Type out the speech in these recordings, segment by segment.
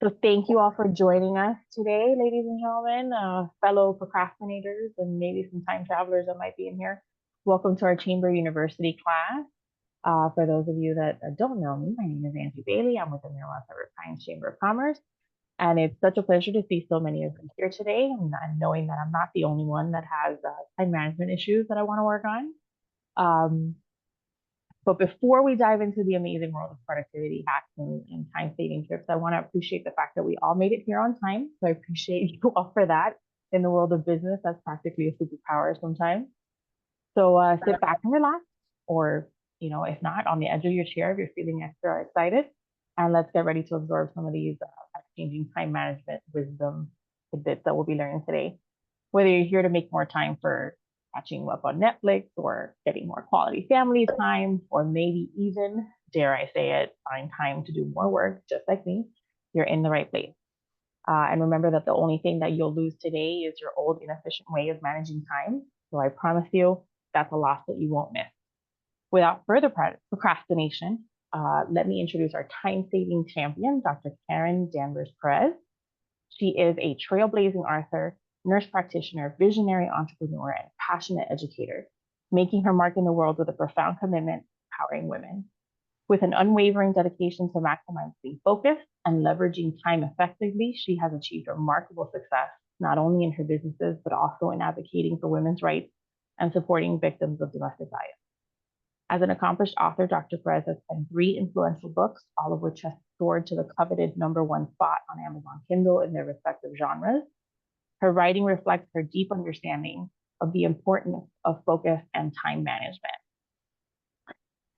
So thank you all for joining us today, ladies and gentlemen, fellow procrastinators and maybe some time travelers that might be in here. Welcome to our Chamber University class. For those of you that don't know me, my name is Angie Bailey. I'm with the Mirror River Pines Chamber of Commerce. And it's such a pleasure to see so many of you here today and knowing that I'm not the only one that has time management issues that I want to work on. But before we dive into the amazing world of productivity hacks and time-saving tips, I want to appreciate the fact that we all made it here on time. So I appreciate you all for that. In the world of business, that's practically a superpower sometimes. So sit back and relax, or if not, on the edge of your chair if you're feeling extra excited, and let's get ready to absorb some of these changing time management wisdom tidbits that we'll be learning today. Whether you're here to make more time for catching up on Netflix or getting more quality family time, or maybe even, dare I say it, find time to do more work just like me, you're in the right place. And remember that the only thing that you'll lose today is your old inefficient way of managing time. So I promise you that's a loss that you won't miss. Without further procrastination, let me introduce our time-saving champion, Dr. Karen Danvers-Perez. She is a trailblazing author, nurse practitioner, visionary entrepreneur, and passionate educator, making her mark in the world with a profound commitment to empowering women. With an unwavering dedication to maximizing focus and leveraging time effectively, she has achieved remarkable success, not only in her businesses, but also in advocating for women's rights and supporting victims of domestic violence. As an accomplished author, Dr. Perez has penned 3 influential books, all of which have soared to the coveted #1 spot on Amazon Kindle in their respective genres. Her writing reflects her deep understanding of the importance of focus and time management,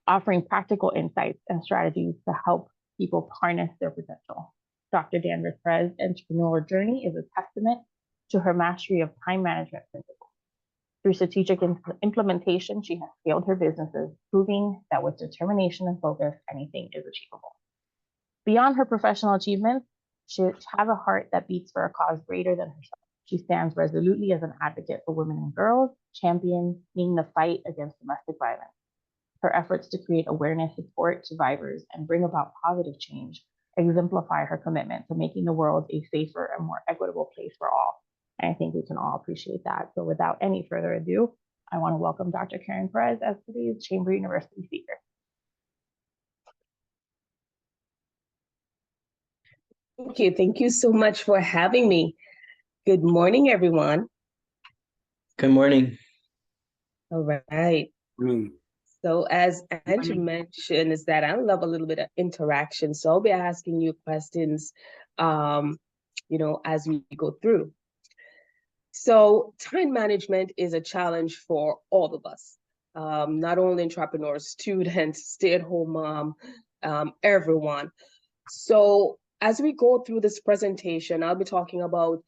offering practical insights and strategies to help people harness their potential. Dr. Danvers-Perez's entrepreneurial journey is a testament to her mastery of time management principles. Through strategic implementation, she has scaled her businesses, proving that with determination and focus, anything is achievable. Beyond her professional achievements, she has a heart that beats for a cause greater than herself. She stands resolutely as an advocate for women and girls, championing the fight against domestic violence. Her efforts to create awareness, support survivors, and bring about positive change exemplify her commitment to making the world a safer and more equitable place for all. And I think we can all appreciate that. So without any further ado, I want to welcome Dr. Karen Perez as today's Chamber University speaker. Thank you. Thank you so much for having me. Good morning, everyone. Good morning. All right. So as Andrew mentioned, is that I love a little bit of interaction. So I'll be asking you questions, as we go through. So time management is a challenge for all of us, not only entrepreneurs, students, stay-at-home mom, everyone. So as we go through this presentation, I'll be talking about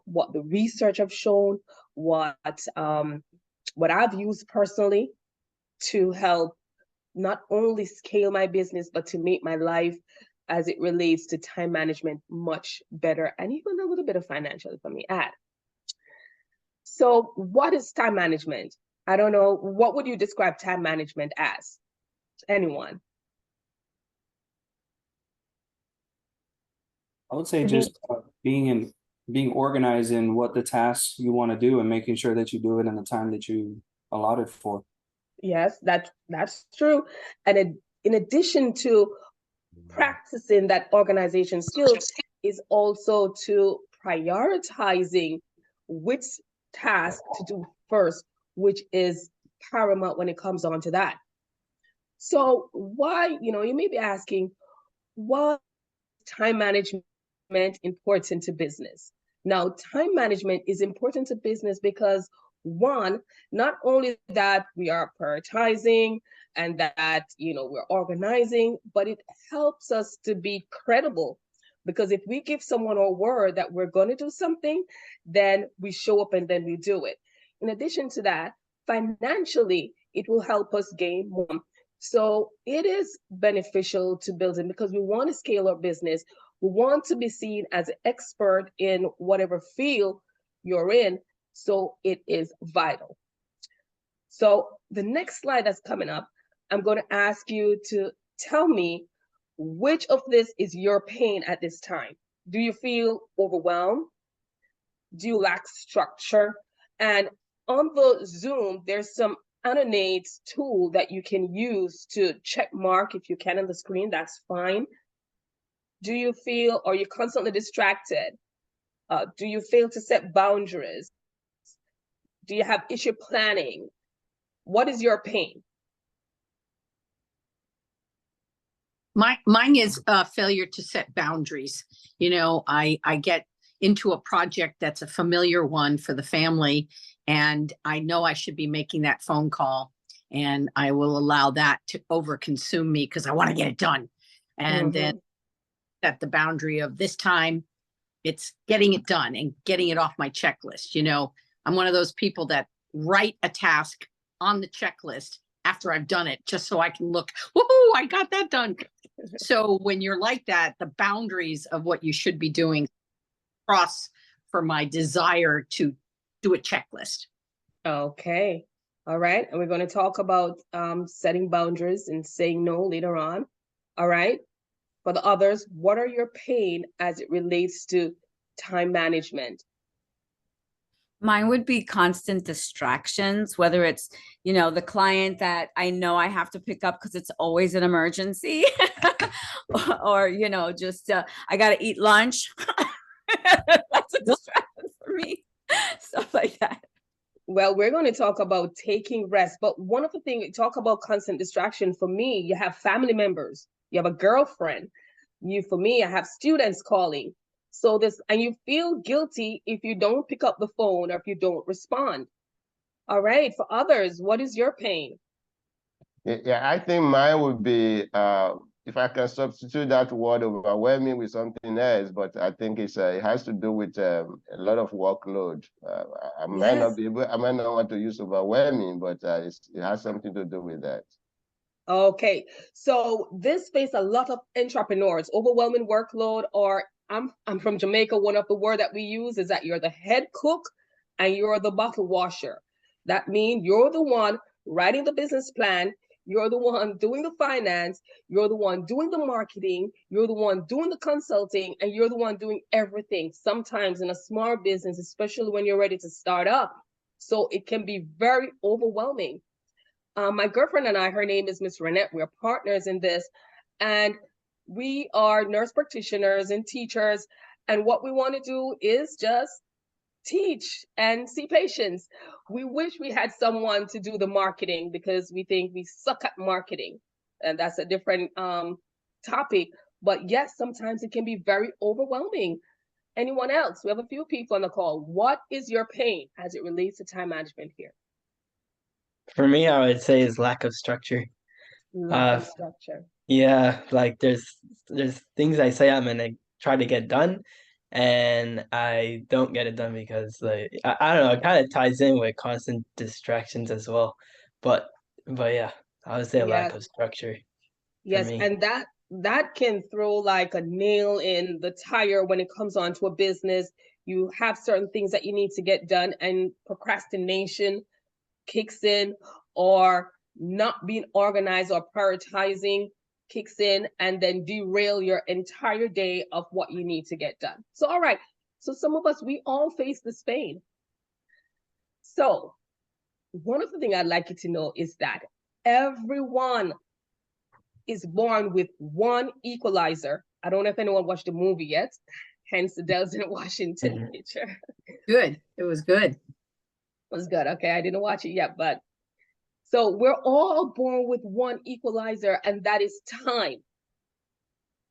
what the research have shown, what I've used personally to help not only scale my business, but to make my life as it relates to time management much better, and even a little bit of financial, if I may add. So what is time management? I don't know. What would you describe time management as? Anyone? I would say just being organized in what the tasks you want to do and making sure that you do it in the time that you allotted for. Yes, that's true. And in addition to practicing that organization skills is also to prioritizing which task to do first, which is paramount when it comes on to that. So why, you may be asking, why is time management important to business? Now, time management is important to business because one, not only that we are prioritizing and that, we're organizing, but it helps us to be credible. Because if we give someone our word that we're going to do something, then we show up and then we do it. In addition to that, financially, it will help us gain more. So it is beneficial to building because we want to scale our business. We want to be seen as an expert in whatever field you're in. So it is vital. So the next slide that's coming up, I'm going to ask you to tell me which of this is your pain at this time? Do you feel overwhelmed? Do you lack structure? And on the Zoom, there's some annotate tool that you can use to check mark if you can on the screen, that's fine. Do you feel, are you constantly distracted? Do you fail to set boundaries? Do you have issue planning? What is your pain? Mine is failure to set boundaries. You know, I get into a project that's a familiar one for the family, and I know I should be making that phone call, and I will allow that to overconsume me because I want to get it done. And then at the boundary of this time, it's getting it done and getting it off my checklist. You know, I'm one of those people that write a task on the checklist after I've done it, just so I can look, woohoo, I got that done. So when you're like that, the boundaries of what you should be doing cross for my desire to do a checklist. Okay. All right. And we're going to talk about setting boundaries and saying no later on. All right. For the others, what are your pain as it relates to time management? Mine would be constant distractions, whether it's, you know, the client that I know I have to pick up because it's always an emergency or, you know, just I got to eat lunch. That's a distraction for me. Stuff like that. Well, we're going to talk about taking rest. But one of the things we talk about constant distraction, for me, you have family members, you have a girlfriend. For me, I have students calling. So and you feel guilty if you don't pick up the phone or if you don't respond. All right. For others, what is your pain? Yeah, I think mine would be, if I can substitute that word overwhelming with something else, but I think it has to do with a lot of workload. I might not be able, I might not want to use overwhelming, but it has something to do with that. Okay, so this face a lot of entrepreneurs, overwhelming workload, or I'm from Jamaica. One of the word that we use is that you're the head cook and you're the bottle washer. That means you're the one writing the business plan, you're the one doing the finance, you're the one doing the marketing, you're the one doing the consulting, and you're the one doing everything. Sometimes in a small business, especially when you're ready to start up. So it can be very overwhelming. My girlfriend and I, her name is Miss Renette. We're partners in this, and we are nurse practitioners and teachers. And what we want to do is just teach and see patients. We wish we had someone to do the marketing because we think we suck at marketing, and that's a different topic. But yes, sometimes it can be very overwhelming. Anyone else? We have a few people on the call. What is your pain as it relates to time management here? For me, I would say is lack of structure. Lack of structure. Yeah, like there's things I say I'm gonna try to get done, and I don't get it done because like I don't know, it kind of ties in with constant distractions as well. But yeah, I would say lack of structure. Yes, and that can throw like a nail in the tire when it comes on to a business. You have certain things that you need to get done, and procrastination kicks in, or not being organized or prioritizing kicks in, and then derail your entire day of what you need to get done. So, all right. So some of us, we all face this pain. So one of the things I'd like you to know is that everyone is born with one equalizer. I don't know if anyone watched the movie yet, hence the Denzel Washington picture. Good. It was good. Was good. Okay, I didn't watch it yet, but so we're all born with one equalizer, and that is time.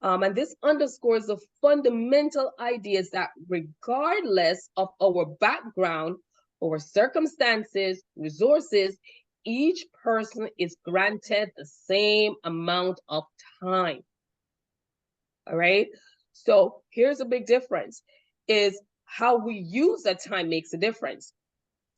And this underscores the fundamental ideas that regardless of our background, our circumstances, resources, each person is granted the same amount of time. All right. So here's a big difference, is how we use that time makes a difference.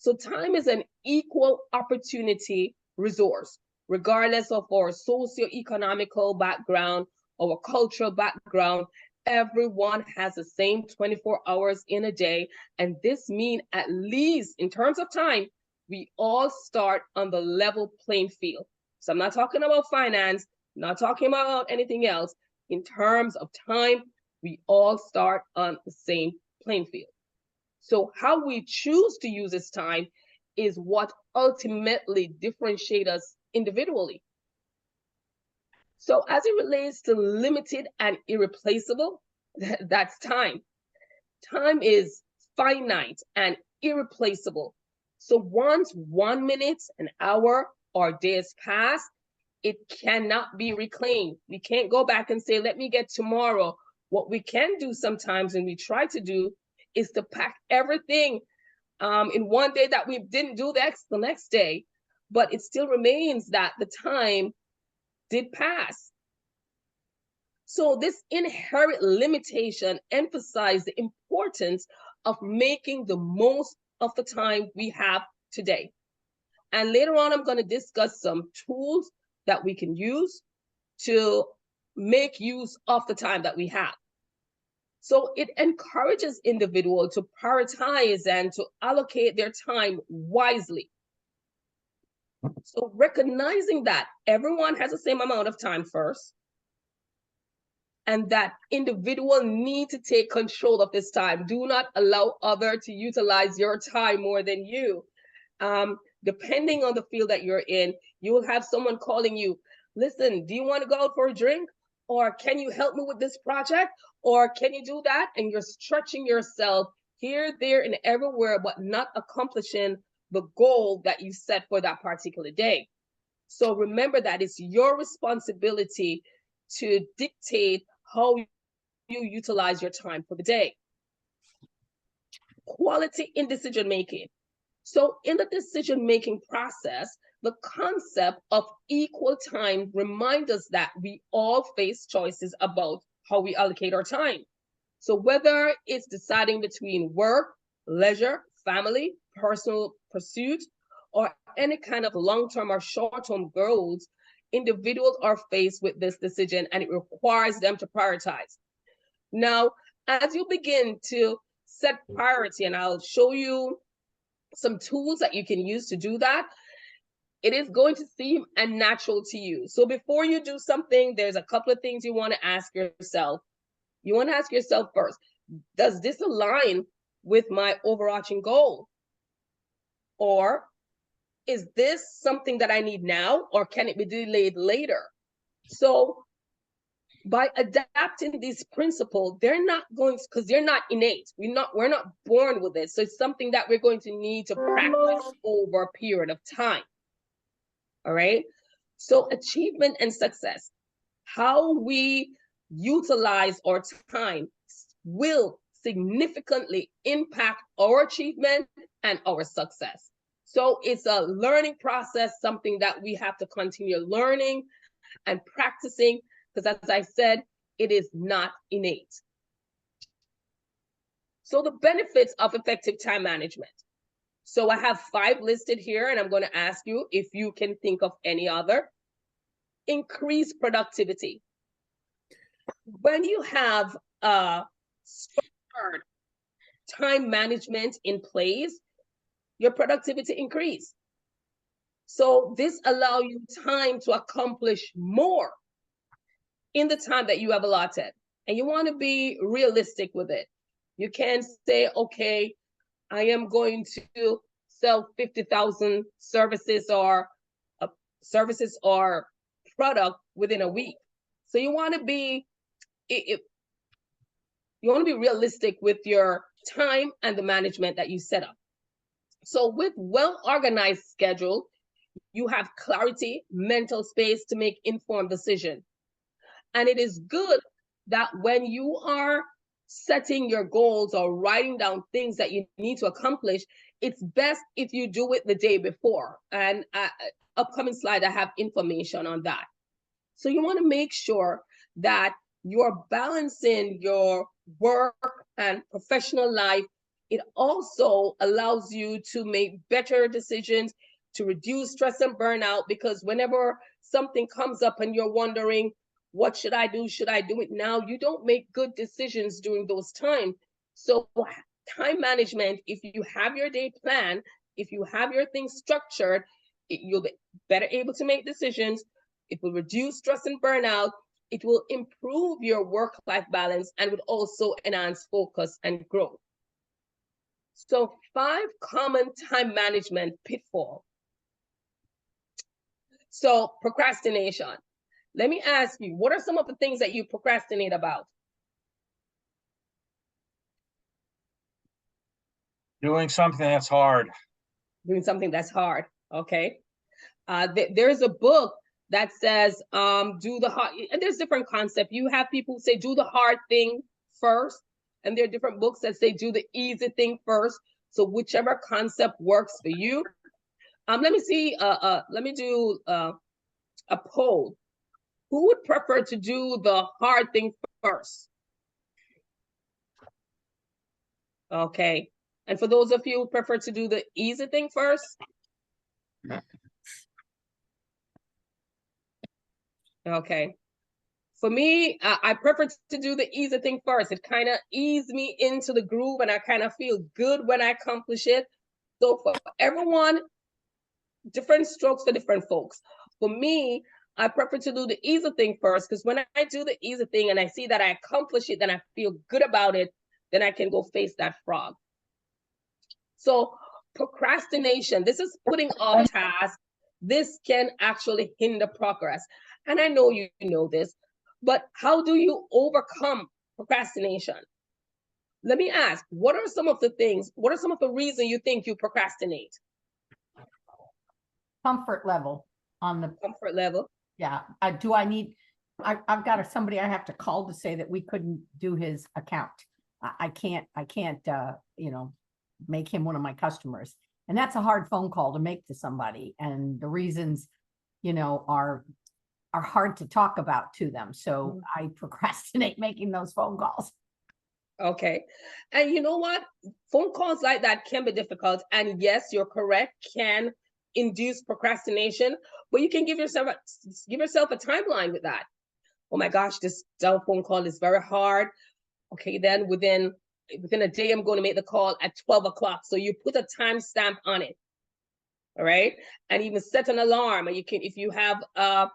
So time is an equal opportunity resource, regardless of our socioeconomical background, our cultural background. Everyone has the same 24 hours in a day. And this means, at least in terms of time, we all start on the level playing field. So I'm not talking about finance, not talking about anything else. in terms of time, we all start on the same playing field. So how we choose to use this time is what ultimately differentiates us individually. So as it relates to limited and irreplaceable, that's time. Time is finite and irreplaceable. So once 1 minute, an hour, or days pass, it cannot be reclaimed. We can't go back and say, let me get tomorrow. What we can do sometimes, and we try to do, is to pack everything in one day that we didn't do the next day, but it still remains that the time did pass. So this inherent limitation emphasizes the importance of making the most of the time we have today. And later on, I'm going to discuss some tools that we can use to make use of the time that we have. So it encourages individuals to prioritize and to allocate their time wisely. So recognizing that everyone has the same amount of time first, and that individual need to take control of this time. Do not allow others to utilize your time more than you. Depending on the field that you're in, you will have someone calling you, listen, do you want to go out for a drink? Or can you help me with this project? Or can you do that? And you're stretching yourself here, there, and everywhere, but not accomplishing the goal that you set for that particular day. So remember that it's your responsibility to dictate how you utilize your time for the day. Quality in decision making. So in the decision-making process, the concept of equal time reminds us that we all face choices about how we allocate our time. So whether it's deciding between work, leisure, family, personal pursuit, or any kind of long-term or short-term goals, individuals are faced with this decision, and it requires them to prioritize. Now, as you begin to set priority, and I'll show you some tools that you can use to do that, it is going to seem unnatural to you. So before you do something, there's a couple of things you want to ask yourself. You want to ask yourself first, does this align with my overarching goal? Or is this something that I need now, or can it be delayed later? So by adapting these principles, they're not going, because they're not innate. We're not born with it. So it's something that we're going to need to practice over a period of time. All right. So achievement and success, how we utilize our time will significantly impact our achievement and our success. So it's a learning process, something that we have to continue learning and practicing, because as I said, it is not innate. So the benefits of effective time management. So I have 5 listed here, and I'm going to ask you if you can think of any other. Increase productivity. When you have structured time management in place, your productivity increase. So this allows you time to accomplish more in the time that you have allotted. And you want to be realistic with it. You can't say, okay, I am going to sell 50,000 services or product within a week. So you want to be realistic with your time and the management that you set up. So with well-organized schedule, you have clarity, mental space to make informed decisions. And it is good that when you are setting your goals or writing down things that you need to accomplish, it's best if you do it the day before. And upcoming slide, I have information on that. So you want to make sure that you're balancing your work and professional life. It also allows you to make better decisions, to reduce stress and burnout, because whenever something comes up and you're wondering, what should I do? Should I do it now? You don't make good decisions during those times. So time management, if you have your day planned, if you have your things structured, you'll be better able to make decisions. It will reduce stress and burnout, it will improve your work-life balance and would also enhance focus and growth. So 5 common time management pitfalls. So procrastination. Let me ask you, what are some of the things that you procrastinate about? Doing something that's hard. Doing something that's hard, okay? There's a book that says, do the hard, and there's different concepts. You have people who say, do the hard thing first, and there are different books that say, do the easy thing first. So whichever concept works for you. Let me see, let me do a poll. Who would prefer to do the hard thing first? Okay. And for those of you who prefer to do the easy thing first? Okay. For me, I prefer to do the easy thing first. It kind of eases me into the groove and I kind of feel good when I accomplish it. So for everyone, different strokes for different folks. For me, I prefer to do the easy thing first, because when I do the easy thing and I see that I accomplish it, then I feel good about it, then I can go face that frog. So procrastination, this is putting off tasks. This can actually hinder progress. And I know you know this, but how do you overcome procrastination? Let me ask, what are some of the reasons you think you procrastinate? Comfort level on the Comfort level. Yeah, I've got somebody I have to call to say that we couldn't do his account. I can't, make him one of my customers. And that's a hard phone call to make to somebody. And the reasons, are hard to talk about to them. So I procrastinate making those phone calls. Okay. And you know what? Phone calls like that can be difficult. And yes, you're correct, can induce procrastination, but you can give yourself a timeline with that. Oh my gosh, this telephone call is very hard. Okay, then within a day, I'm going to make the call at 12 o'clock. So you put a timestamp on it. All right. And even set an alarm. And you can, if you have a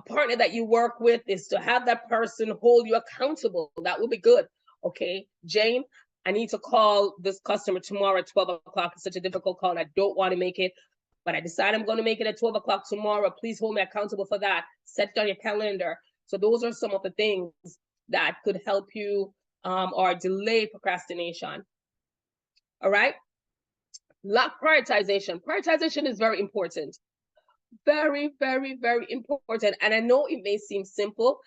partner that you work with, is to have that person hold you accountable. That would be good. Okay, Jane, I need to call this customer tomorrow at 12 o'clock. It's such a difficult call. I don't want to make it, but I decide I'm going to make it at 12 o'clock tomorrow. Please hold me accountable for that. Set it on your calendar. So those are some of the things that could help you or delay procrastination. All right. Lack prioritization. Prioritization is very important. Very, very, very important. And I know it may seem simple.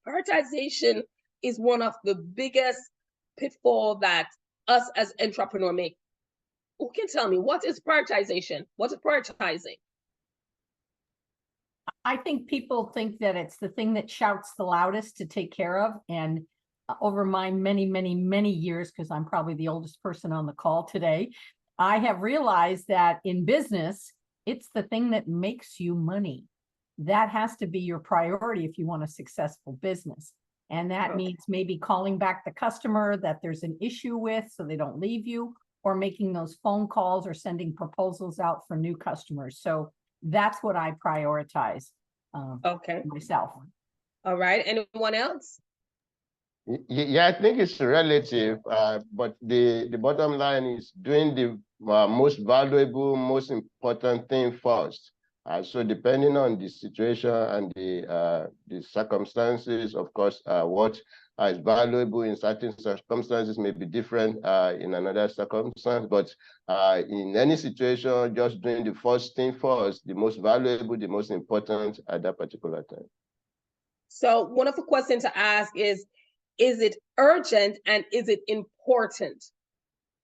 Prioritization is one of the biggest pitfalls that us as entrepreneurs make. Who can tell me, what is prioritization? What is prioritizing? I think people think that it's the thing that shouts the loudest to take care of. And over my many, many, many years, because I'm probably the oldest person on the call today, I have realized that in business, it's the thing that makes you money. That has to be your priority if you want a successful business. And that means maybe calling back the customer that there's an issue with so they don't leave you, or making those phone calls or sending proposals out for new customers. So that's what I prioritize myself. All right. Anyone else? Yeah, I think it's relative, but the bottom line is doing the most valuable, most important thing first. So depending on the situation and the circumstances, of course, what is valuable in certain circumstances may be different in another circumstance. But in any situation, just doing the first thing first, the most valuable, the most important at that particular time. So one of the questions to ask is it urgent and is it important?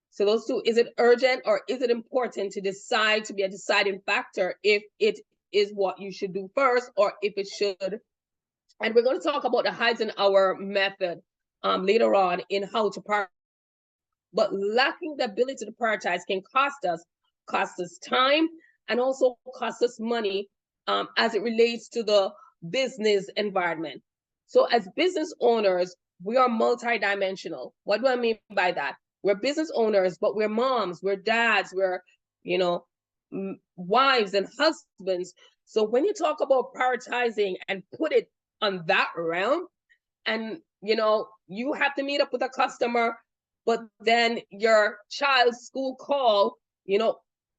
So those two, is it urgent or is it important to decide, to be a deciding factor if it is what you should do first or if it should? And we're going to talk about the Eisenhower method later on in how to prioritize. But lacking the ability to prioritize can cost us time and also cost us money as it relates to the business environment. So as business owners, we are multidimensional. What do I mean by that? We're business owners, but we're moms, we're dads, we're, wives and husbands. So when you talk about prioritizing and put it on that realm, and you have to meet up with a customer, but then your child's school call,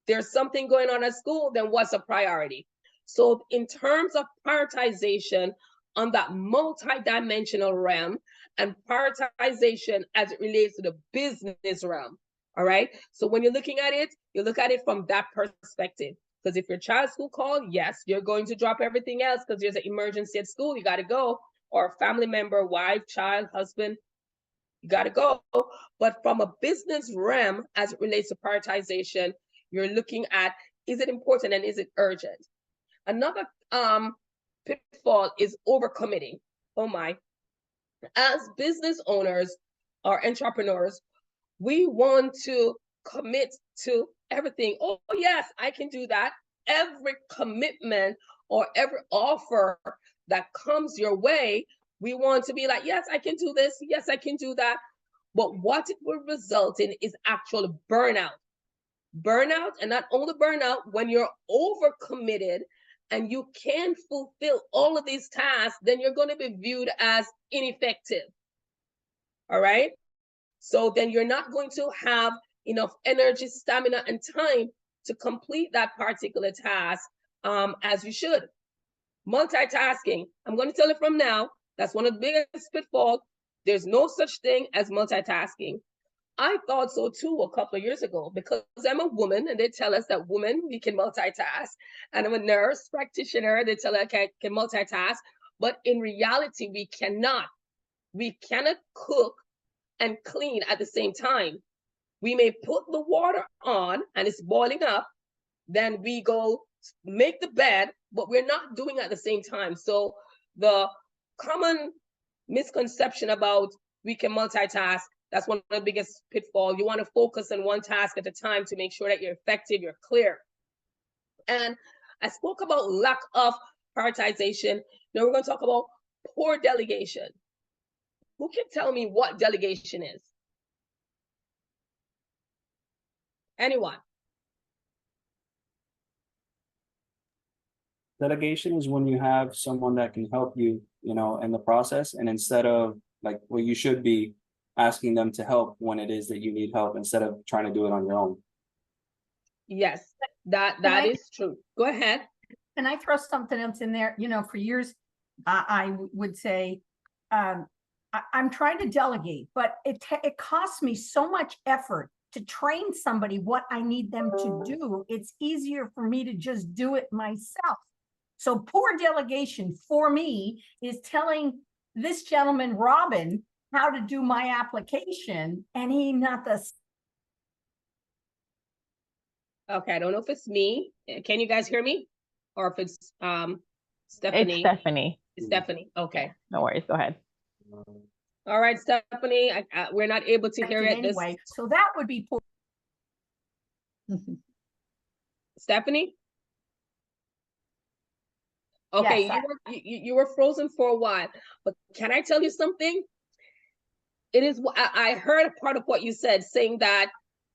there's something going on at school, then what's a priority? So in terms of prioritization on that multi-dimensional realm and prioritization as it relates to the business realm, all right? So when you're looking at it, you look at it from that perspective. Because if your child's school call, yes, you're going to drop everything else because there's an emergency at school, you got to go, or a family member, wife, child, husband, you got to go. But from a business realm, as it relates to prioritization, you're looking at, is it important and is it urgent? Another pitfall is overcommitting. Oh my. As business owners or entrepreneurs, we want to commit to everything. Oh, yes, I can do that. Every commitment or every offer that comes your way, we want to be like, yes, I can do this. Yes, I can do that. But what it will result in is actual burnout. Burnout, and not only burnout, when you're overcommitted and you can't fulfill all of these tasks, then you're going to be viewed as ineffective. All right? So then you're not going to have enough energy, stamina, and time to complete that particular task as you should. Multitasking, I'm going to tell you from now, that's one of the biggest pitfalls. There's no such thing as multitasking. I thought so too a couple of years ago because I'm a woman and they tell us that women, we can multitask. And I'm a nurse practitioner, they tell us I can multitask. But in reality, we cannot. We cannot cook and clean at the same time. We may put the water on and it's boiling up, then we go make the bed, but we're not doing it at the same time. So the common misconception about we can multitask, that's one of the biggest pitfalls. You want to focus on one task at a time to make sure that you're effective, you're clear. And I spoke about lack of prioritization. Now we're going to talk about poor delegation. Who can tell me what delegation is? Anyone? Delegation is when you have someone that can help you, in the process, and instead of like, well, you should be asking them to help when it is that you need help instead of trying to do it on your own. Yes, that is true. Go ahead. Can I throw something else in there? For years, I would say, I'm trying to delegate, but it costs me so much effort to train somebody what I need them to do. It's easier for me to just do it myself. So poor delegation for me is telling this gentleman, Robin, how to do my application, and he not the. Okay, I don't know if it's me. Can you guys hear me? Or if it's Stephanie? It's Stephanie. It's Stephanie. Okay. No worries. Go ahead. All right, Stephanie, we're not able to hear it anyway. So that would be poor. Stephanie? Okay, Yes, you were frozen for a while, but can I tell you something? It is, I heard a part of what you said, saying that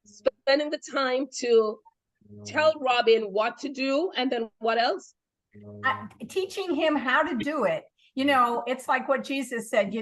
spending the time to tell Robin what to do, and then what else? Teaching him how to do it. It's like what Jesus said,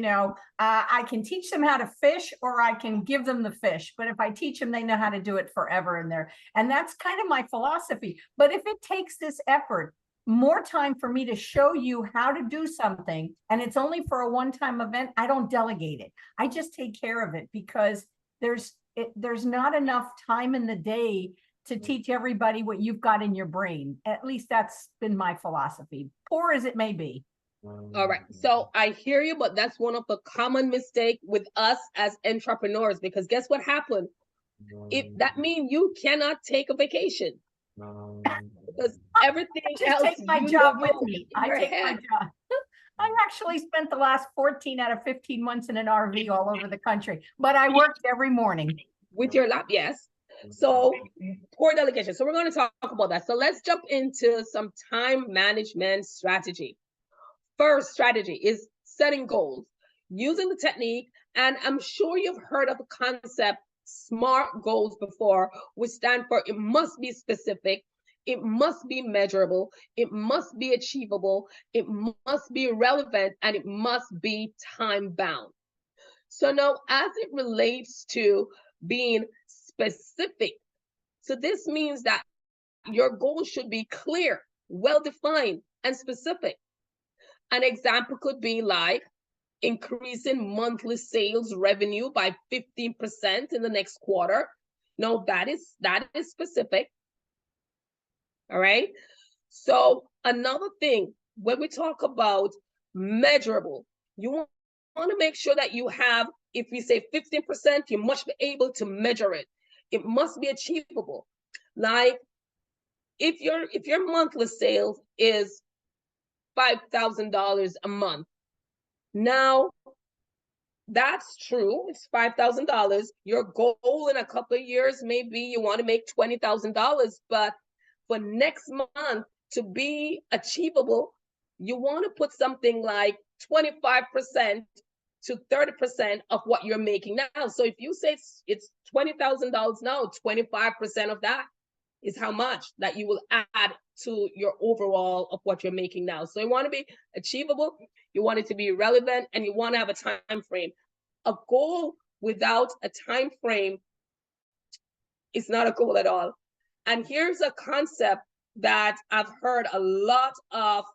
I can teach them how to fish or I can give them the fish. But if I teach them, they know how to do it forever in there. And that's kind of my philosophy. But if it takes this effort, more time for me to show you how to do something, and it's only for a one-time event, I don't delegate it. I just take care of it because there's not enough time in the day to teach everybody what you've got in your brain. At least that's been my philosophy, poor as it may be. All right, so I hear you, but that's one of the common mistakes with us as entrepreneurs, because guess what happened? That means you cannot take a vacation because everything else. Take my job with me. I take my job. I actually spent the last 14 out of 15 months in an RV all over the country, but I worked every morning. With your lap, yes. So poor delegation. So we're going to talk about that. So let's jump into some time management strategy. First strategy is setting goals, using the technique, and I'm sure you've heard of the concept SMART goals before, which stand for it must be specific, It must be measurable, it must be achievable, it must be relevant, and it must be time bound. So now, as it relates to being specific, so this means that your goal should be clear, well-defined, and specific. An example could be like increasing monthly sales revenue by 15% in the next quarter. No, that is specific. All right. So another thing, when we talk about measurable, you want to make sure that you have, if we say 15%, you must be able to measure it. It must be achievable. Like if your monthly sales is $5,000 a month, now that's true, it's $5,000. Your goal in a couple of years may be you want to make $20,000, but for next month to be achievable, you want to put something like 25% to 30% of what you're making now. So if you say it's $20,000 now, 25% of that is how much that you will add to your overall of what you're making now. So you want to be achievable, you want it to be relevant, and you want to have a time frame. A goal without a time frame is not a goal at all. And here's a concept that I've heard a lot of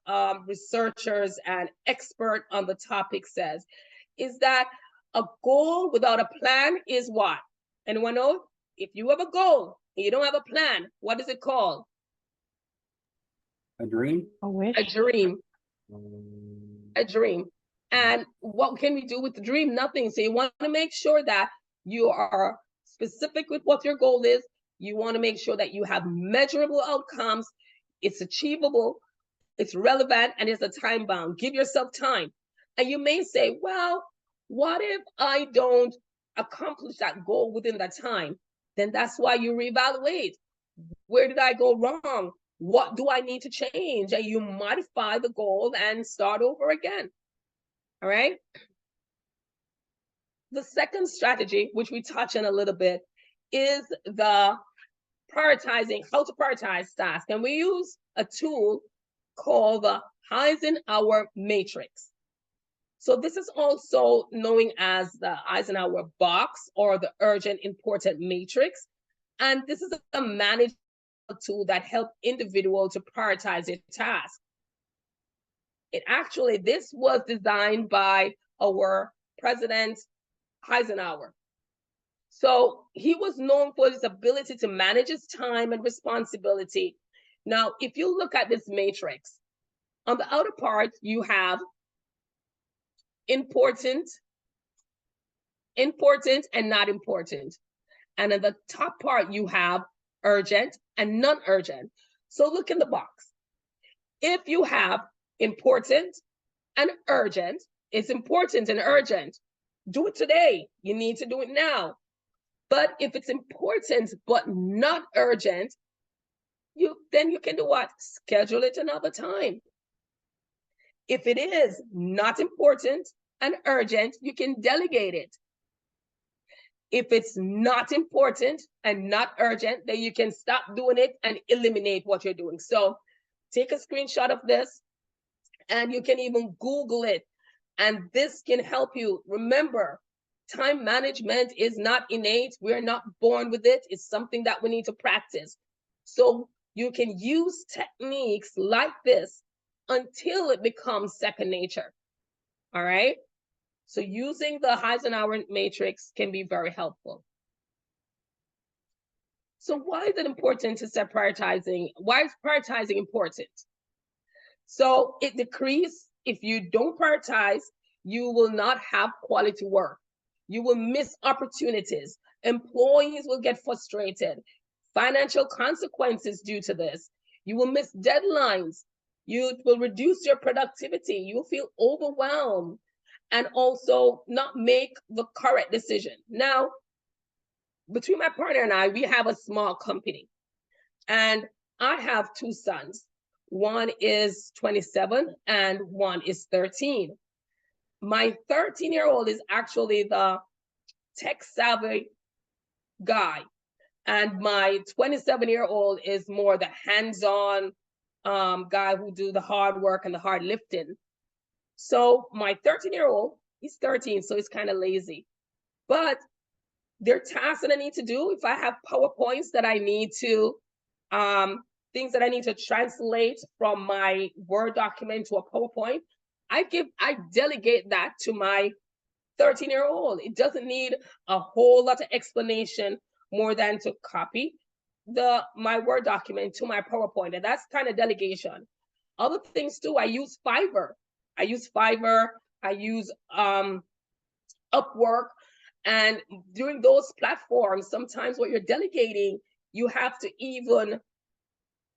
researchers and experts on the topic says, is that a goal without a plan is what? Anyone know? If you have a goal and you don't have a plan, what is it called? A dream? A wish. A dream. A dream. And what can we do with the dream? Nothing. So you want to make sure that you are specific with what your goal is. You want to make sure that you have measurable outcomes. It's achievable, it's relevant, and it's a time bound. Give yourself time. And you may say, well, what if I don't accomplish that goal within that time? Then that's why you reevaluate. Where did I go wrong? What do I need to change? And you modify the goal and start over again. All right. The second strategy, which we touch on a little bit, is the prioritizing, how to prioritize tasks. And we use a tool called the Eisenhower matrix. So this is also known as the Eisenhower box or the urgent important matrix. And this is a management tool that helps individuals to prioritize their tasks. This was designed by our President Eisenhower. So he was known for his ability to manage his time and responsibility. Now, if you look at this matrix, on the outer part, you have important, and not important. And on the top part, you have urgent and non-urgent. So look in the box. If you have important and urgent, it's important and urgent. Do it today. You need to do it now. But if it's important but not urgent, then you can do what? Schedule it another time. If it is not important and urgent, you can delegate it. If it's not important and not urgent, then you can stop doing it and eliminate what you're doing. So take a screenshot of this, and you can even Google it. And this can help you. Remember, time management is not innate. We're not born with it. It's something that we need to practice. So you can use techniques like this until it becomes second nature. All right? So using the Eisenhower matrix can be very helpful. So why is it important to set prioritizing? Why is prioritizing important? So it decreases. If you don't prioritize, you will not have quality work. You will miss opportunities. Employees will get frustrated. Financial consequences due to this. You will miss deadlines. You will reduce your productivity. You'll feel overwhelmed and also not make the correct decision. Now, between my partner and I, we have a small company. And I have two sons. One is 27 and one is 13. My 13-year-old is actually the tech savvy guy. And my 27-year-old is more the hands-on guy who do the hard work and the hard lifting. So my 13-year-old, he's 13, so he's kind of lazy. But there are tasks that I need to do. If I have PowerPoints that I need to, things that I need to translate from my Word document to a PowerPoint, I delegate that to my 13-year-old. It doesn't need a whole lot of explanation more than to copy my Word document to my PowerPoint. And that's kind of delegation. Other things too, I use Fiverr. I use Upwork. And during those platforms, sometimes what you're delegating, you have to even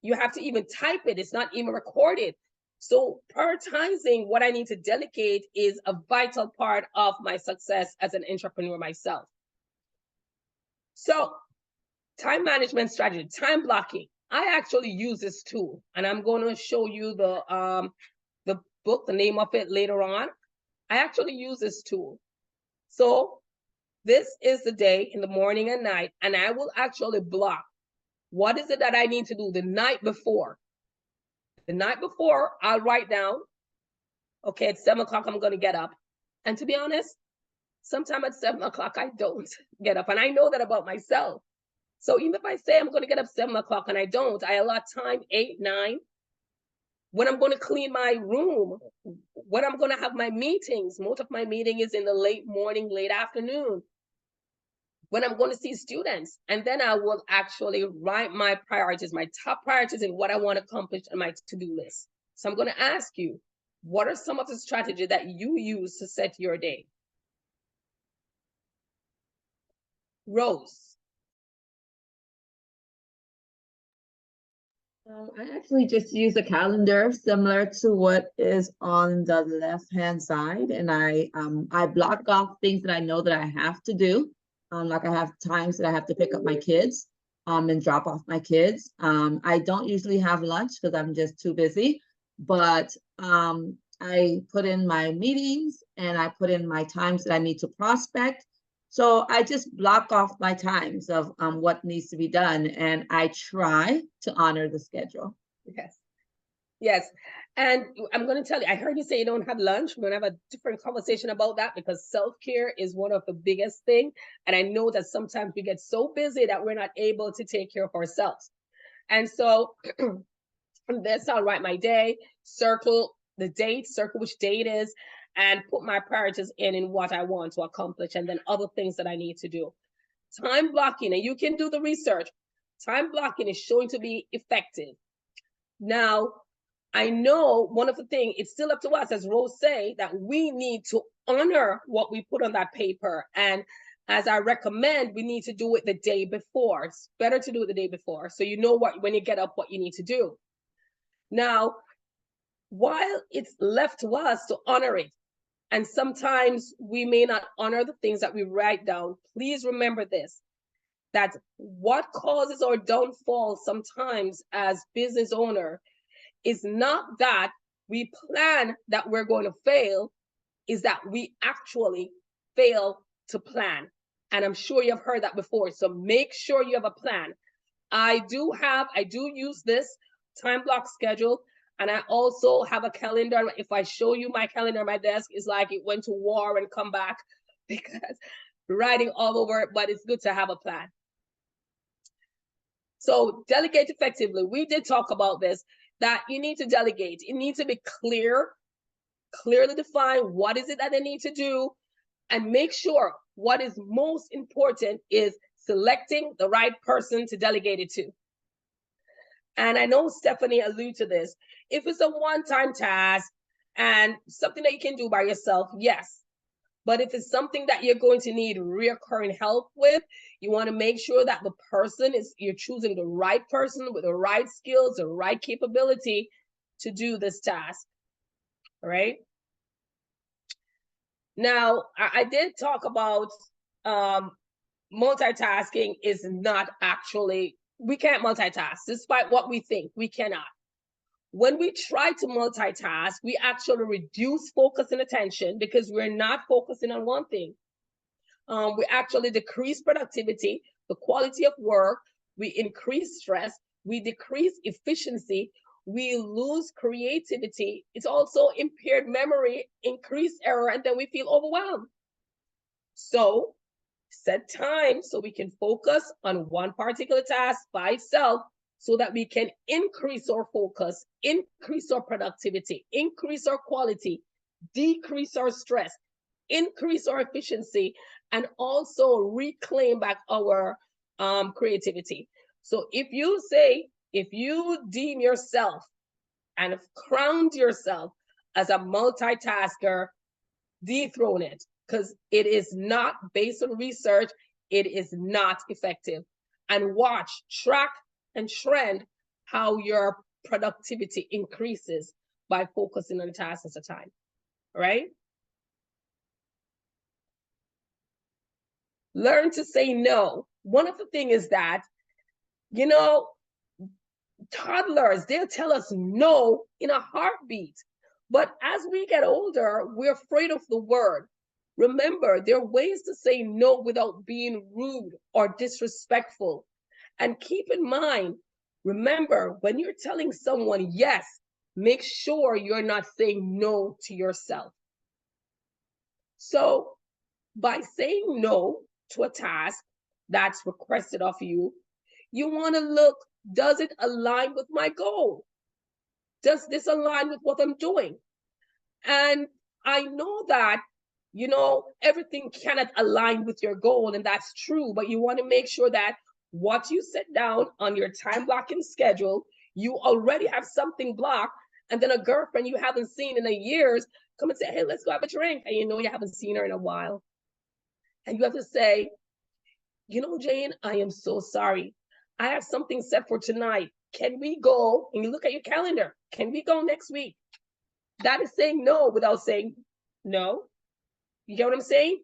type it. It's not even recorded. So prioritizing what I need to delegate is a vital part of my success as an entrepreneur myself. So time management strategy, time blocking. I actually use this tool, and I'm going to show you the book, the name of it later on. I actually use this tool. So this is the day in the morning and night, and I will actually block what is it that I need to do the night before. The night before, I'll write down, okay, at 7 o'clock, I'm going to get up. And to be honest, sometime at 7 o'clock, I don't get up. And I know that about myself. So even if I say I'm going to get up 7 o'clock and I don't, I allot time 8, 9, when I'm going to clean my room, when I'm going to have my meetings. Most of my meeting is in the late morning, late afternoon, when I'm going to see students. And then I will actually write my priorities, my top priorities, and what I want to accomplish on my to-do list. So I'm going to ask you, what are some of the strategies that you use to set your day? Rose. I actually just use a calendar similar to what is on the left-hand side, and I block off things that I know that I have to do. Like I have times that I have to pick up my kids and drop off my kids. I don't usually have lunch because I'm just too busy, but I put in my meetings and I put in my times that I need to prospect. So I just block off my times of what needs to be done, and I try to honor the schedule. Yes. Yes. And I'm going to tell you, I heard you say you don't have lunch. We're going to have a different conversation about that, because self-care is one of the biggest things. And I know that sometimes we get so busy that we're not able to take care of ourselves. And so that's I'll write my day, circle the date, circle which date is, and put my priorities in what I want to accomplish, and then other things that I need to do. Time blocking, and you can do the research. Time blocking is showing to be effective. Now, I know one of the things, it's still up to us, as Rose say, that we need to honor what we put on that paper. And as I recommend, we need to do it the day before. It's better to do it the day before, so you know what, when you get up, what you need to do. Now, while it's left to us to honor it, and sometimes we may not honor the things that we write down, please remember this, that what causes our downfall sometimes as business owner is not that we plan that we're going to fail, is that we actually fail to plan. And I'm sure you've heard that before. So make sure you have a plan. I do use this time block schedule. And I also have a calendar. If I show you my calendar on my desk, it's like it went to war and come back, because writing all over it, but it's good to have a plan. So delegate effectively. We did talk about this, that you need to delegate. It needs to be clear, clearly define what is it that they need to do, and make sure what is most important is selecting the right person to delegate it to. And I know Stephanie alluded to this. If it's a one-time task and something that you can do by yourself, yes. But if it's something that you're going to need recurring help with, you want to make sure that the person you're choosing the right person with the right skills, the right capability to do this task. All right. Now, I did talk about multitasking is not actually, we can't multitask, despite what we think, we cannot. When we try to multitask, we actually reduce focus and attention because we're not focusing on one thing. We actually decrease productivity, the quality of work, we increase stress, we decrease efficiency, we lose creativity. It's also impaired memory, increased error, and then we feel overwhelmed. So set time so we can focus on one particular task by itself so that we can increase our focus, increase our productivity, increase our quality, decrease our stress, increase our efficiency, and also reclaim back our creativity. So if you deem yourself and have crowned yourself as a multitasker, dethrone it, because it is not based on research. It is not effective. And watch, track, and trend how your productivity increases by focusing on a task at a time, right? Learn to say no. One of the things is that, toddlers, they'll tell us no in a heartbeat. But as we get older, we're afraid of the word. Remember, there are ways to say no without being rude or disrespectful. And keep in mind, remember, when you're telling someone yes, make sure you're not saying no to yourself. So by saying no to a task that's requested of you, you want to look, does it align with my goal? Does this align with what I'm doing? And I know that, everything cannot align with your goal, and that's true, but you want to make sure that what you set down on your time blocking schedule, you already have something blocked, and then a girlfriend you haven't seen in years come and say, hey, let's go have a drink, and you haven't seen her in a while. And you have to say, Jane, I am so sorry. I have something set for tonight. Can we go? And you look at your calendar. Can we go next week? That is saying no without saying no. You get what I'm saying?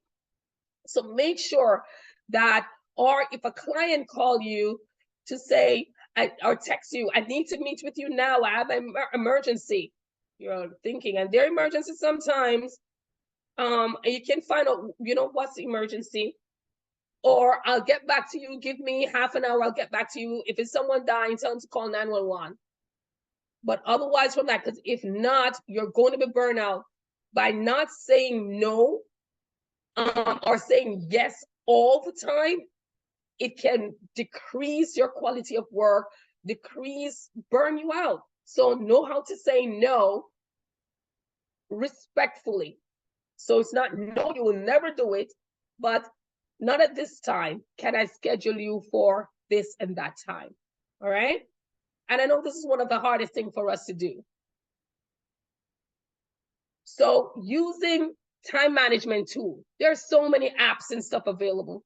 So make sure that, or if a client call you to say, or text you, I need to meet with you now, I have an emergency. You're thinking, and their emergency sometimes, and you can find out, what's the emergency. Or I'll get back to you, give me half an hour, I'll get back to you. If it's someone dying, tell them to call 911. But otherwise from that, because if not, you're going to be burned out. By not saying no, or saying yes all the time, it can decrease your quality of work, burn you out. So know how to say no respectfully. So it's not, no, you will never do it, but not at this time. Can I schedule you for this and that time? All right. And I know this is one of the hardest things for us to do. So using time management tool, there's so many apps and stuff available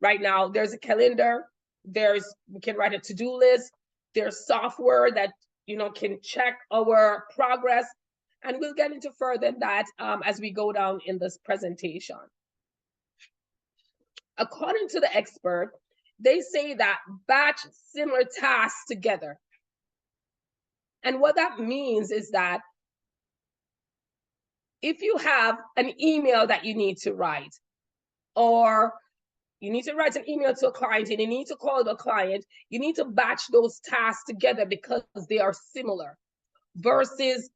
right now. There's a calendar, we can write a to-do list. There's software that, can check our progress. And we'll get into further that as we go down in this presentation. According to the expert, they say that batch similar tasks together. And what that means is that if you have an email that you need to write, or you need to write an email to a client and you need to call the client, you need to batch those tasks together because they are similar, versus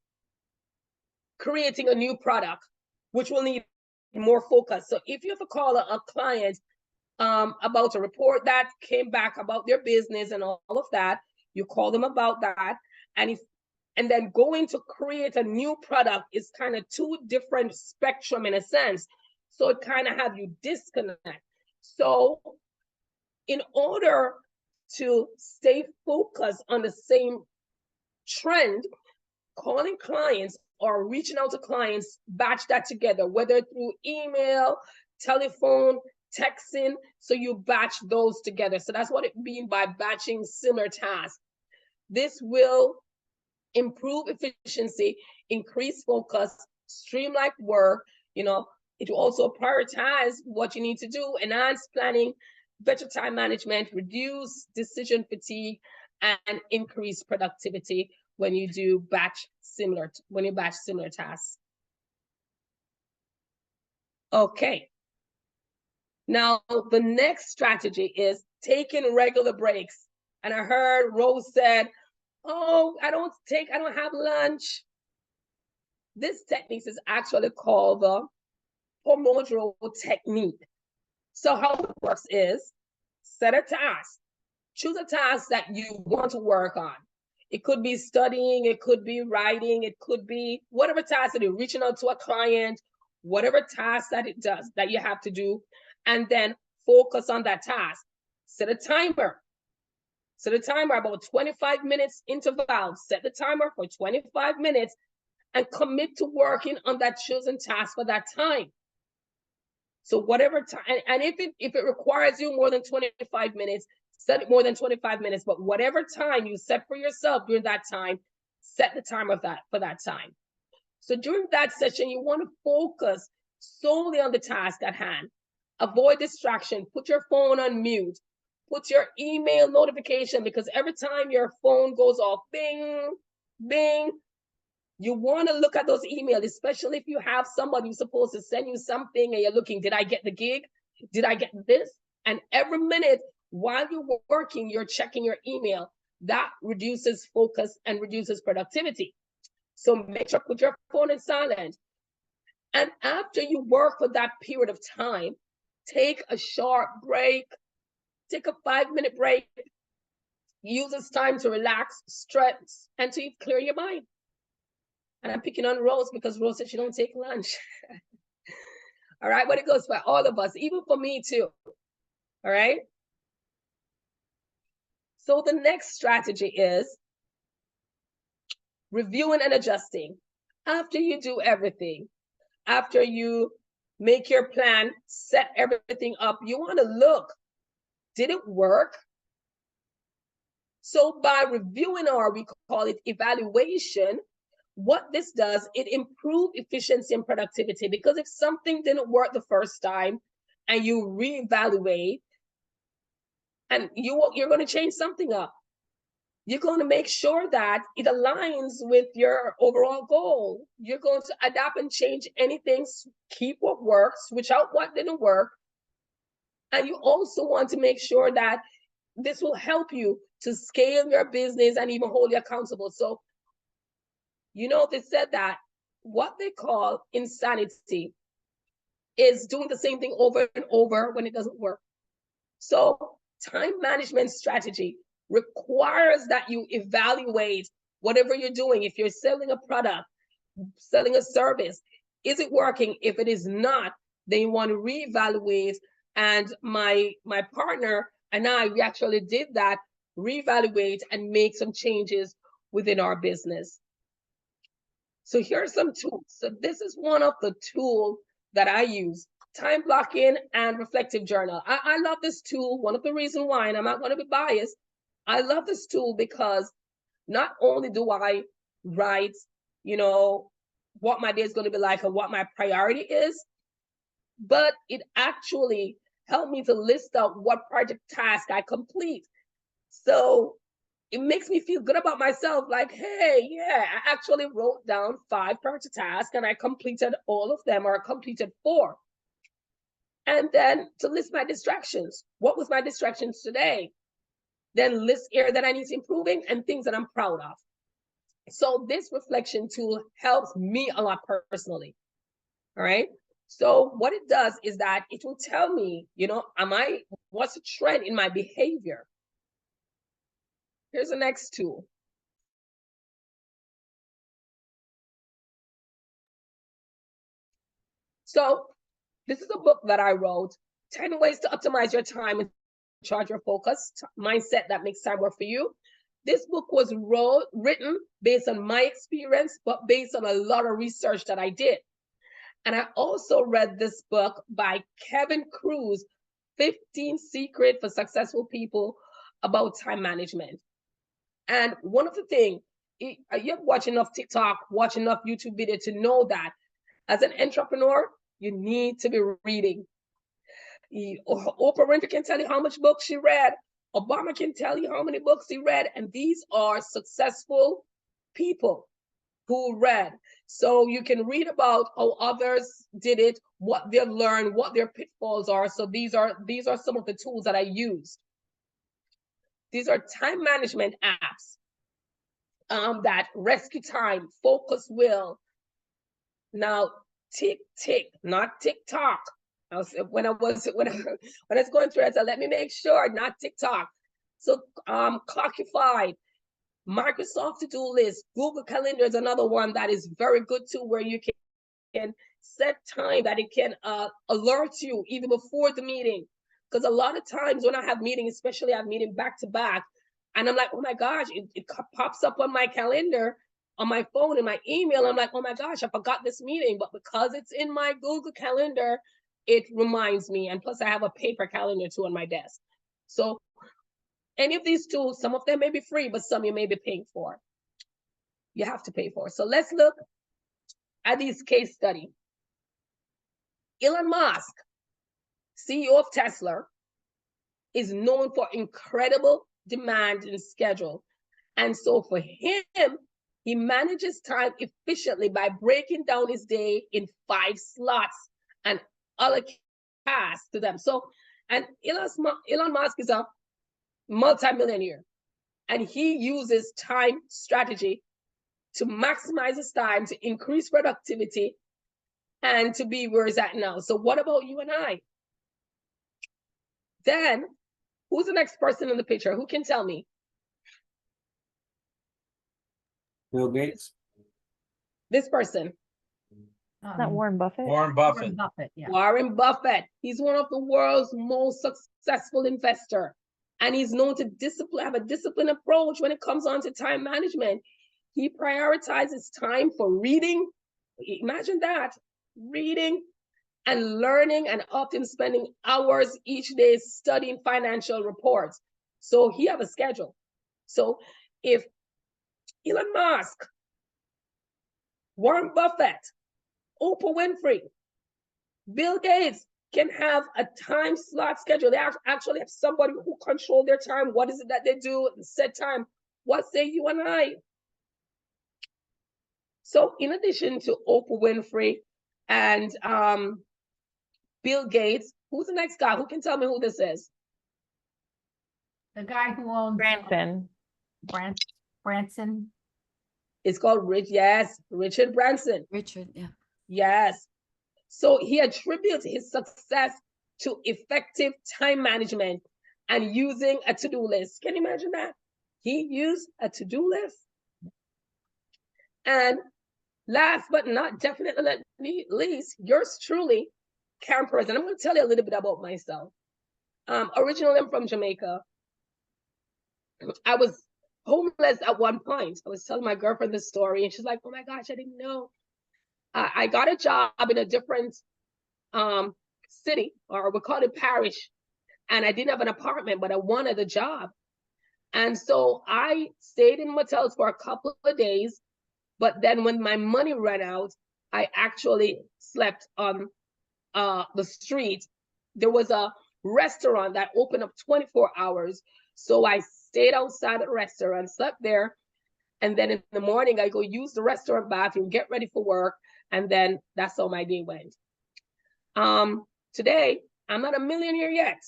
creating a new product, which will need more focus. So if you have to call a client about a report that came back about their business and all of that, you call them about that, and then going to create a new product is kind of two different spectrum in a sense. So it kind of have you disconnect. So in order to stay focused on the same trend, calling clients or reaching out to clients, batch that together, whether through email, telephone, texting. So you batch those together. So that's what it means by batching similar tasks. This will improve efficiency, increase focus, streamline work. It will also prioritize what you need to do, enhance planning, better time management, reduce decision fatigue, and increase productivity when you batch similar tasks. Okay. Now, the next strategy is taking regular breaks. And I heard Rose said, oh, I don't have lunch. This technique is actually called the Pomodoro technique. So how it works is set a task. Choose a task that you want to work on. It could be studying, it could be writing, it could be whatever task it is, reaching out to a client, whatever task that it does that you have to do, and then focus on that task. Set a timer. Set a timer about 25 minutes interval. Set the timer for 25 minutes and commit to working on that chosen task for that time. So whatever time, and if it requires you more than 25 minutes, set it more than 25 minutes, but whatever time you set for yourself during that time, set the time of that for that time. So during that session, you want to focus solely on the task at hand. Avoid distraction, put your phone on mute, put your email notification, because every time your phone goes off, bing, bing, you want to look at those emails, especially if you have somebody who's supposed to send you something and you're looking, did I get the gig? Did I get this? And every minute while you're working, you're checking your email. That reduces focus and reduces productivity. So make sure put your phone in silent. And after you work for that period of time, take a short break, take a 5-minute break, use this time to relax, stretch, and to clear your mind. And I'm picking on Rose because Rose said she don't take lunch. All right, but it goes for all of us, even for me too. All right. So the next strategy is reviewing and adjusting. After you do everything, after you make your plan, set everything up, you want to look, did it work? So by reviewing, or we call it evaluation, what this does, it improves efficiency and productivity, because if something didn't work the first time and you reevaluate and you're going to change something up, you're going to make sure that it aligns with your overall goal. You're going to adapt and change anything, keep what works, switch out what didn't work. And you also want to make sure that this will help you to scale your business and even hold you accountable. So, you know, they said that what they call insanity is doing the same thing over and over when it doesn't work. So time management strategy requires that you evaluate whatever you're doing. If you're selling a product, selling a service, is it working? If it is not, then you want to reevaluate. And my partner and I, we actually did that, reevaluate and make some changes within our business. So here are some tools. So this is one of the tools that I use, time blocking and reflective journal. I love this tool. One of the reasons why, and I'm not going to be biased, I love this tool because not only do I write, you know, what my day is going to be like and what my priority is, but it actually helped me to list out what project task I complete. So it makes me feel good about myself, like, hey, yeah, I actually wrote down 5 project tasks and I completed all of them, or I completed 4. And then to list my distractions. What was my distractions today? Then list area that I need to improving and things that I'm proud of. So this reflection tool helps me a lot personally. All right. So what it does is that it will tell me, you know, what's the trend in my behavior? Here's the next tool. So this is a book that I wrote, 10 ways to optimize your time and charge your focus, mindset that makes time work for you. This book was written based on my experience, but based on a lot of research that I did. And I also read this book by Kevin Cruz, 15 Secrets for Successful People about time management. And one of the things, you watch enough TikTok, watch enough YouTube video to know that as an entrepreneur, you need to be reading. Oprah Winfrey can tell you how much books she read. Obama can tell you how many books he read. And these are successful people. who read. So you can read about how others did it, what they've learned, what their pitfalls are. So these are some of the tools that I use. These are time management apps that rescue time, focus will. Now, tick, not TikTok. When I was going through it, I said, let me make sure, not TikTok. So Clockify, Microsoft to-do list, Google Calendar is another one that is very good too, where you can set time that it can alert you even before the meeting. Because a lot of times when I have meetings, especially I have meeting back to back, and I'm like, oh my gosh, it pops up on my calendar, on my phone, in my email. I'm like, oh my gosh, I forgot this meeting. But because it's in my Google Calendar, it reminds me. And plus I have a paper calendar too on my desk. So any of these tools, some of them may be free, but some you may be paying for. You have to pay for. So let's look at these case study. Elon Musk, CEO of Tesla, is known for incredible demand and schedule. And so for him, he manages time efficiently by breaking down his day in 5 slots and allocate tasks to them. So, and Elon Musk is a multimillionaire, and he uses time strategy to maximize his time, to increase productivity, and to be where he's at now. So what about you and I? Then, who's the next person in the picture? Who can tell me? Bill Gates. This person. Is that Warren Buffett? Warren Buffett. Warren Buffett, yeah. Warren Buffett. He's one of the world's most successful investor. And he's known to have a disciplined approach when it comes on to time management. He prioritizes time for reading. Imagine that. Reading and learning, and often spending hours each day studying financial reports. So he have a schedule. So if Elon Musk, Warren Buffett, Oprah Winfrey, Bill Gates can have a time slot schedule, they actually have somebody who control their time. What is it that they do? Set time. What say you and I? So in addition to Oprah Winfrey and Bill Gates, who's the next guy? Who can tell me who this is? The guy who owns Branson. Branson. It's called Richard Branson. Richard, yeah. Yes. So he attributes his success to effective time management and using a to-do list. Can you imagine that? He used a to-do list. And last but not definitely least, yours truly, Karen Perez. And I'm going to tell you a little bit about myself. Originally, I'm from Jamaica. I was homeless at one point. I was telling my girlfriend this story, and she's like, oh my gosh, I didn't know. I got a job in a different city, or we call it parish, and I didn't have an apartment, but I wanted a job. And so I stayed in motels for a couple of days, but then when my money ran out, I actually slept on the street. There was a restaurant that opened up 24 hours. So I stayed outside the restaurant, slept there. And then in the morning, I go use the restaurant bathroom, get ready for work. And then that's how my day went. Today, I'm not a millionaire yet.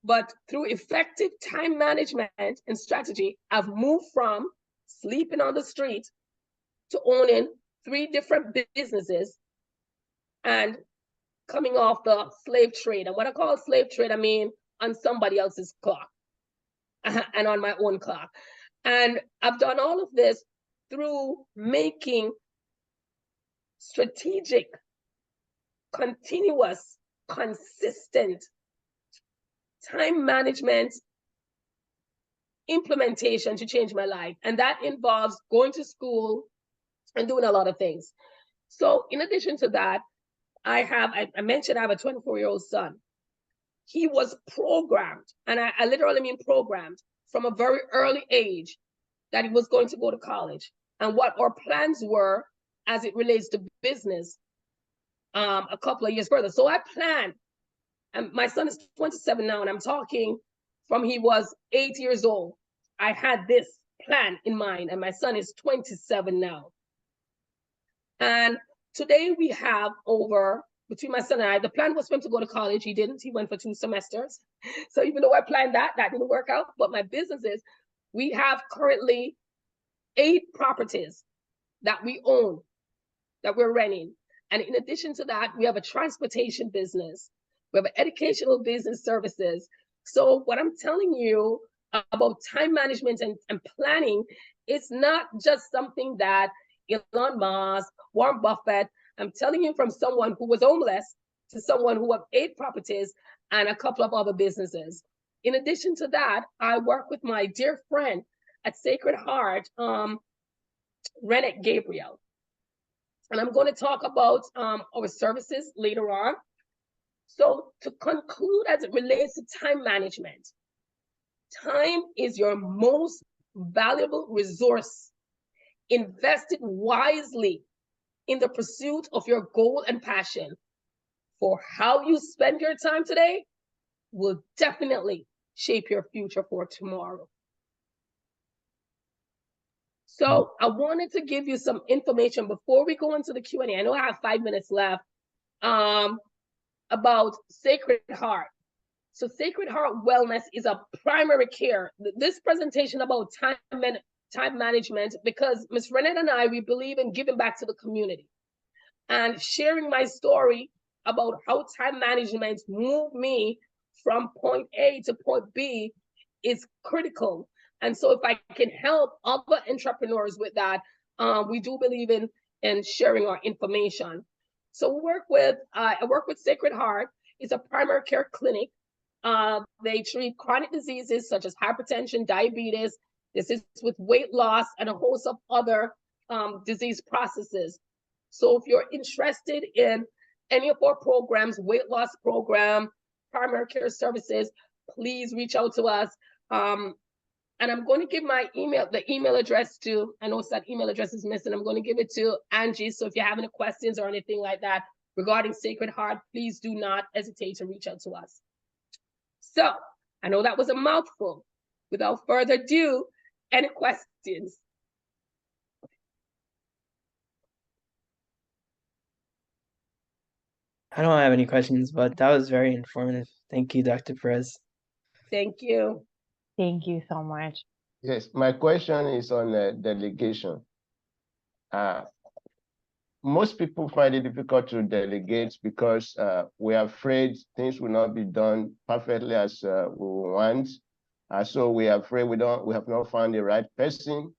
But through effective time management and strategy, I've moved from sleeping on the street to owning 3 different businesses and coming off the slave trade. And what I call slave trade, I mean on somebody else's clock and on my own clock. And I've done all of this through making strategic, continuous, consistent time management implementation to change my life. And that involves going to school and doing a lot of things. So in addition to that, I mentioned I have a 24-year-old son. He was programmed, and I literally mean programmed, from a very early age that he was going to go to college, and what our plans were as it relates to business a couple of years further. So I planned, and my son is 27 now, and I'm talking from he was 8 years old. I had this plan in mind, and my son is 27 now. And today we have between my son and I, the plan was for him to go to college. He didn't. He went for 2 semesters. So even though I planned that didn't work out. But my business is, we have currently 8 properties that we own, that we're renting. And in addition to that, we have a transportation business. We have an educational business services. So what I'm telling you about time management and planning, it's not just something that Elon Musk, Warren Buffett, I'm telling you from someone who was homeless to someone who have 8 properties and a couple of other businesses. In addition to that, I work with my dear friend at Sacred Heart, Renette Gabriel. And I'm going to talk about our services later on. So to conclude, as it relates to time management, time is your most valuable resource. Invest it wisely in the pursuit of your goal and passion. For how you spend your time today will definitely shape your future for tomorrow. So I wanted to give you some information before we go into the Q&A. I know I have 5 minutes left, about Sacred Heart. So Sacred Heart Wellness is a primary care. This presentation about time management, because Ms. Renette and I, we believe in giving back to the community and sharing my story about how time management moved me from point A to point B is critical. And so if I can help other entrepreneurs with that, we do believe in sharing our information. So I work with Sacred Heart. It's a primary care clinic. They treat chronic diseases such as hypertension, diabetes. This is with weight loss and a host of other disease processes. So if you're interested in any of our programs, weight loss program, primary care services, please reach out to us. And I'm going to give the email address to, I know that email address is missing. I'm going to give it to Angie. So if you have any questions or anything like that regarding Sacred Heart, please do not hesitate to reach out to us. So I know that was a mouthful. Without further ado, any questions? I don't have any questions, but that was very informative. Thank you, Dr. Perez. Thank you. Thank you so much. Yes, my question is on delegation. Most people find it difficult to delegate because we're afraid things will not be done perfectly as we want. So we're afraid we have not found the right person.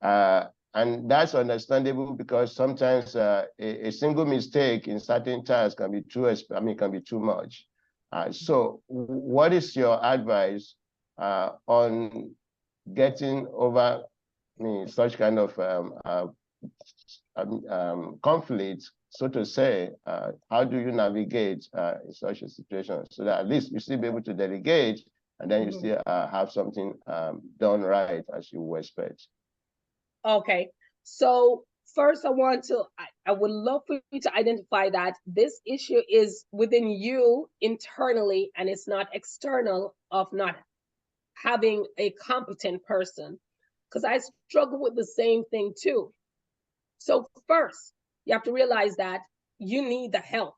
And that's understandable because sometimes a single mistake in certain tasks can be too much. So what is your advice on getting over such kind of conflict, so to say? How do you navigate in such a situation so that at least you still be able to delegate and then you still have something done right as you would expect? Okay, so first I would love for you to identify that this issue is within you internally and it's not external of not having a competent person, because I struggle with the same thing too. So first, you have to realize that you need the help.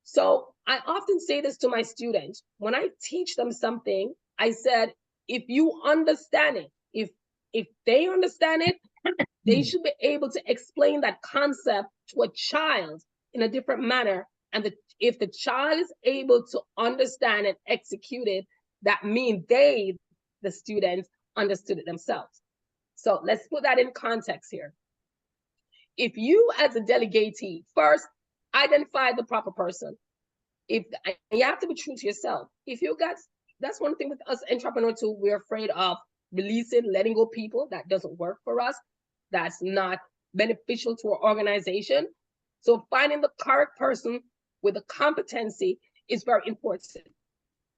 So I often say this to my students. When I teach them something, I said, if you understand it, if they understand it, they should be able to explain that concept to a child in a different manner. And if the child is able to understand and execute it, that means the students, understood it themselves. So let's put that in context here. If you as a delegatee, first, identify the proper person. You have to be true to yourself. That's one thing with us entrepreneurs too, we're afraid of letting go people. That doesn't work for us. That's not beneficial to our organization. So finding the correct person with the competency is very important.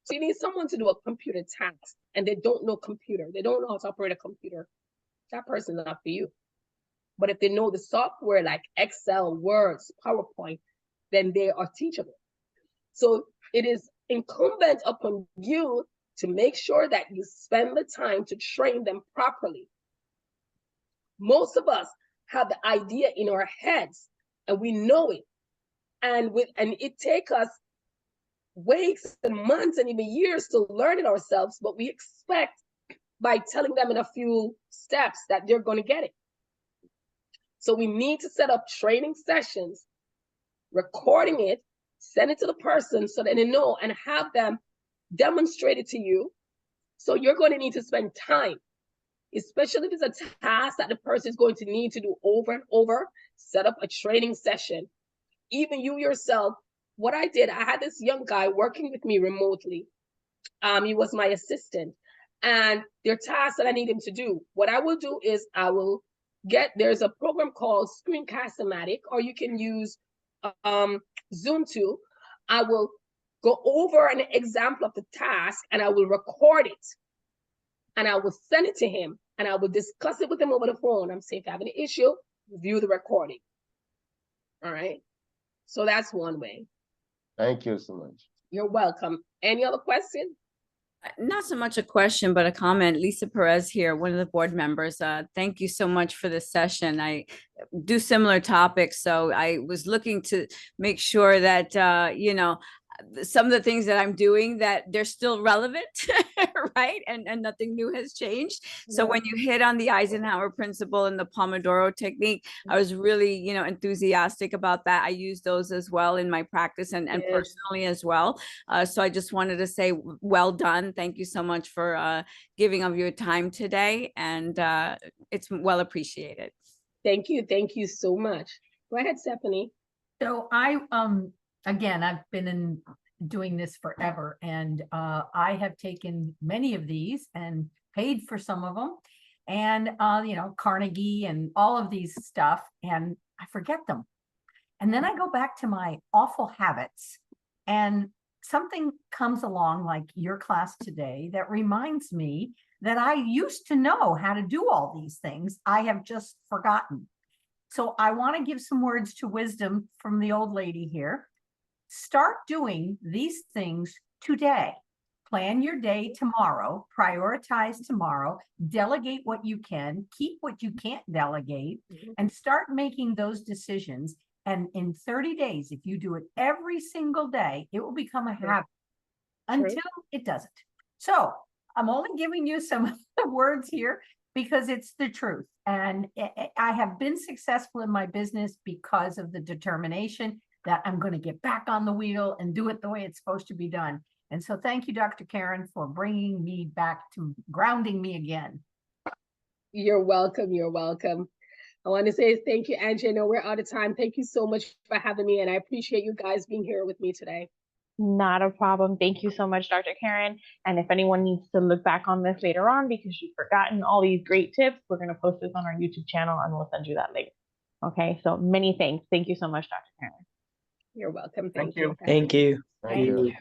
So you need someone to do a computer task and they don't know computer. They don't know how to operate a computer. That person is not for you. But if they know the software like Excel, Words, PowerPoint, then they are teachable. So it is incumbent upon you to make sure that you spend the time to train them properly. Most of us have the idea in our heads and we know it. And it takes us weeks and months and even years to learn it ourselves, but we expect by telling them in a few steps that they're going to get it. So we need to set up training sessions, recording it, send it to the person so that they know, and have them demonstrate it to you. So you're going to need to spend time, especially if it's a task that the person is going to need to do over and over. Set up a training session. Even you yourself, what I did, I had this young guy working with me remotely. He was my assistant, and there are tasks that I need him to do. What I will do is there's a program called Screencast-O-Matic, or you can use Zoom too. I will go over an example of the task and I will record it and I will send it to him and I will discuss it with him over the phone. I'm saying if you have an issue, review the recording. All right. So that's one way. Thank you so much. You're welcome. Any other questions? Not so much a question, but a comment. Lisa Perez here, one of the board members. Thank you so much for this session. I do similar topics, so I was looking to make sure that, you know, some of the things that I'm doing, that they're still relevant, right? And nothing new has changed. So when you hit on the Eisenhower principle and the Pomodoro technique, I was really, you know, enthusiastic about that. I use those as well in my practice and personally as well. So I just wanted to say, well done. Thank you so much for giving of your time today. And it's well appreciated. Thank you. Thank you so much. Go ahead, Stephanie. So again, I've been doing this forever, and I have taken many of these and paid for some of them, and you know, Carnegie and all of these stuff, and I forget them. And then I go back to my awful habits, and something comes along like your class today that reminds me that I used to know how to do all these things. I have just forgotten. So I want to give some words to wisdom from the old lady here. Start doing these things today. Plan your day tomorrow, prioritize tomorrow, delegate what you can, keep what you can't delegate, and start making those decisions. And in 30 days, if you do it every single day, it will become a habit until it doesn't. So I'm only giving you some words here because it's the truth. And I have been successful in my business because of the determination that I'm going to get back on the wheel and do it the way it's supposed to be done. And so thank you, Dr. Karen, for bringing me back to grounding me again. You're welcome. You're welcome. I want to say thank you, Angie. I know we're out of time. Thank you so much for having me. And I appreciate you guys being here with me today. Not a problem. Thank you so much, Dr. Karen. And if anyone needs to look back on this later on because you've forgotten all these great tips, we're going to post this on our YouTube channel and we'll send you that link. Okay, so many thanks. Thank you so much, Dr. Karen. You're welcome. Thank you. Thank you. Thank you.